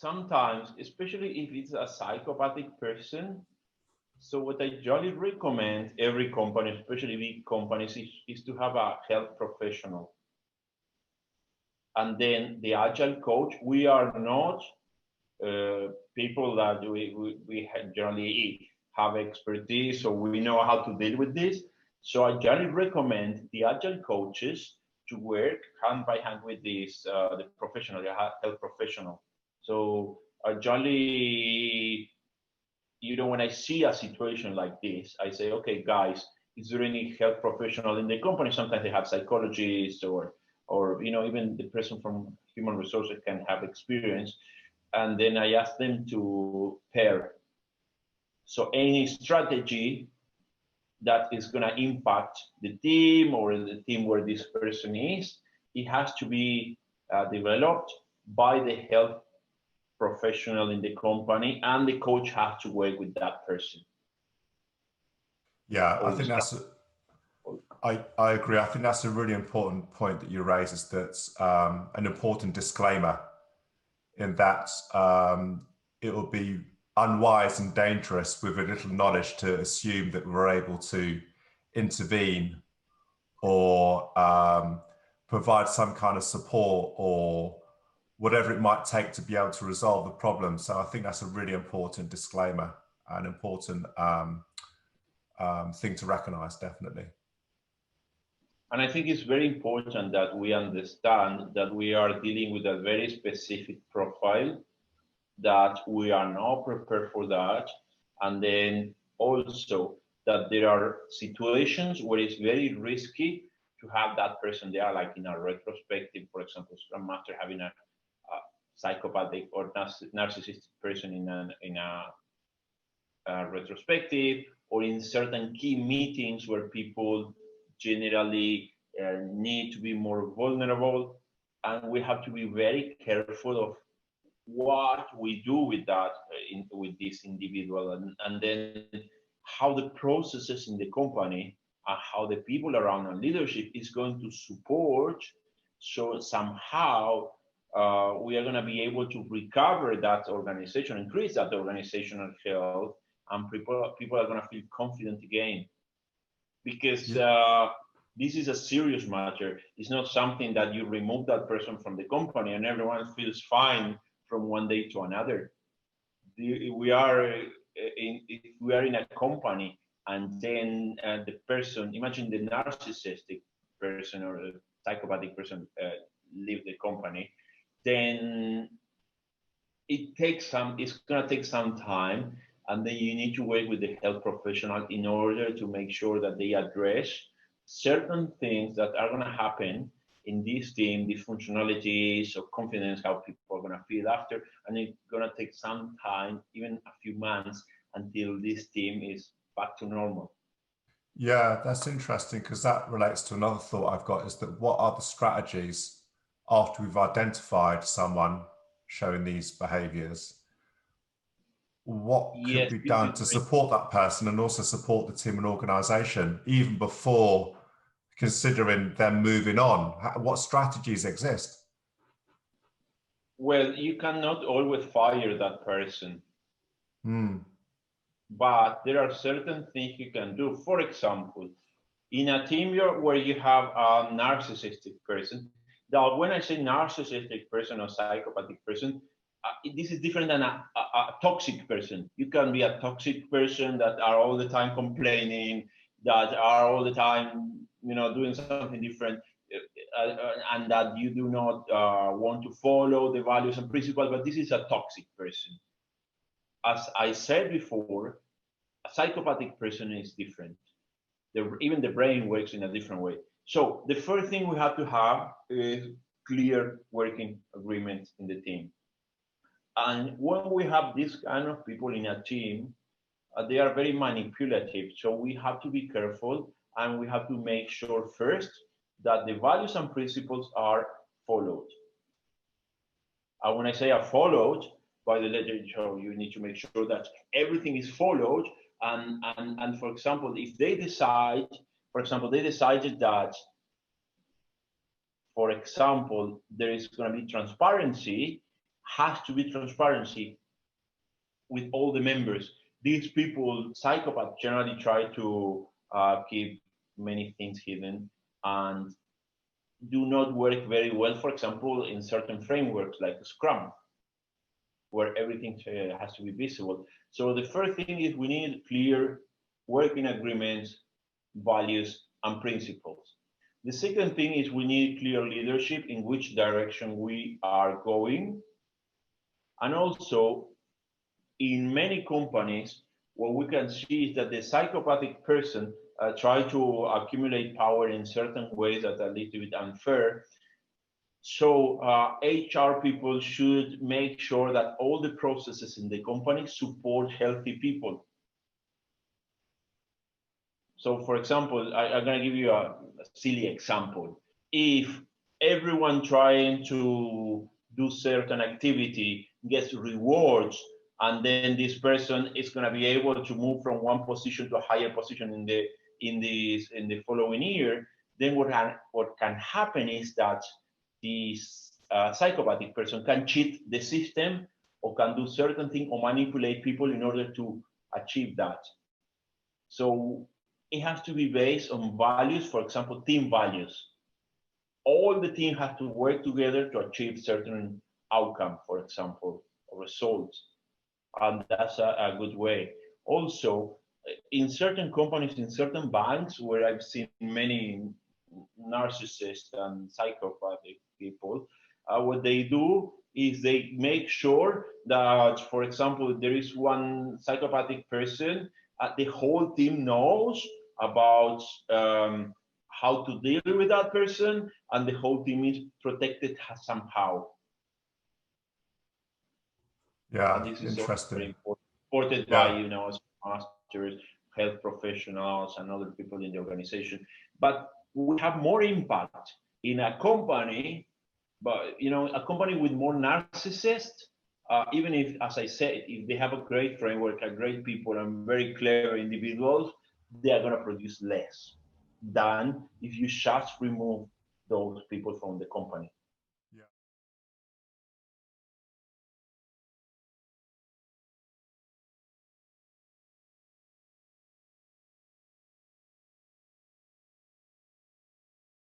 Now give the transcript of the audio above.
sometimes, especially if it's a psychopathic person, so what I usually recommend every company, especially big companies, is to have a health professional. And then the agile coach, we are not people that we generally have expertise, so we know how to deal with this. So I generally recommend the agile coaches to work hand by hand with this the professional, the health professional. So I generally, when I see a situation like this, I say, okay, guys, is there any health professional in the company? Sometimes they have psychologists or even the person from human resources can have experience. And then I ask them to pair. So any strategy that is going to impact the team or the team where this person is, it has to be developed by the health professional in the company, and the coach has to work with that person. Yeah, I think I agree. I think that's a really important point that you raise, is that an important disclaimer in that it will be unwise and dangerous with a little knowledge to assume that we're able to intervene or provide some kind of support or whatever it might take to be able to resolve the problem. So I think that's a really important disclaimer, an important thing to recognize, definitely. And I think it's very important that we understand that we are dealing with a very specific profile, that we are not prepared for that. And then also that there are situations where it's very risky to have that person there, like in a retrospective, for example, Scrum Master having a psychopathic or narcissistic person in a retrospective, or in certain key meetings where people generally need to be more vulnerable. And we have to be very careful of what we do with that, with this individual, and then how the processes in the company and how the people around our leadership is going to support, so somehow we are going to be able to recover that organization, increase that organizational health, and people are going to feel confident again. Because this is a serious matter. It's not something that you remove that person from the company and everyone feels fine from one day to another. We are in a company, and then the person, imagine the narcissistic person or the psychopathic person leave the company, then it's going to take some time, and then you need to work with the health professional in order to make sure that they address certain things that are going to happen in this team, these functionalities of confidence, how people are going to feel after, and it's going to take some time, even a few months, until this team is back to normal. Yeah, that's interesting, because that relates to another thought I've got, is that what are the strategies after we've identified someone showing these behaviors? What could be done to support that person and also support the team and organization even before considering them moving on? What strategies exist? Well, you cannot always fire that person. But there are certain things you can do. For example, in a team where you have a narcissistic person, now when I say narcissistic person or psychopathic person, this is different than a toxic person. You can be a toxic person that are all the time complaining, that are all the time, doing something different, and that you do not want to follow the values and principles. But this is a toxic person. As I said before, a psychopathic person is different. Even the brain works in a different way. So the first thing we have to have is clear working agreement in the team. And when we have this kind of people in a team, they are very manipulative. So we have to be careful, and we have to make sure first that the values and principles are followed. And when I say are followed by the letter, so you need to make sure that everything is followed. And for example, if they decide, decided that, for example, there is going to be transparency has to be transparency with all the members. These people, psychopaths, generally try to keep many things hidden and do not work very well, for example, in certain frameworks like Scrum, where everything has to be visible. So the first thing is we need clear working agreements, values, and principles. The second thing is we need clear leadership in which direction we are going. And also, in many companies, what we can see is that the psychopathic person try to accumulate power in certain ways that are a little bit unfair. So HR people should make sure that all the processes in the company support healthy people. So for example, I'm going to give you a silly example. If everyone trying to do certain activity gets rewards, and then this person is going to be able to move from one position to a higher position in the following year, then what can happen is that this psychopathic person can cheat the system or can do certain things or manipulate people in order to achieve that. So it has to be based on values, for example, team values. All the team have to work together to achieve certain outcome, for example, or results. And that's a good way. Also, in certain companies, in certain banks where I've seen many narcissists and psychopathic people, what they do is they make sure that, for example, there is one psychopathic person, the whole team knows about how to deal with that person, and the whole team is protected somehow. Yeah, And this is also interesting. very important, supported by, you know, masters, health professionals, and other people in the organization. But we have more impact in a company, but you know, a company with more narcissists, even if, as I said, if they have a great framework, a great people, and very clever individuals, they are going to produce less than if you just remove those people from the company.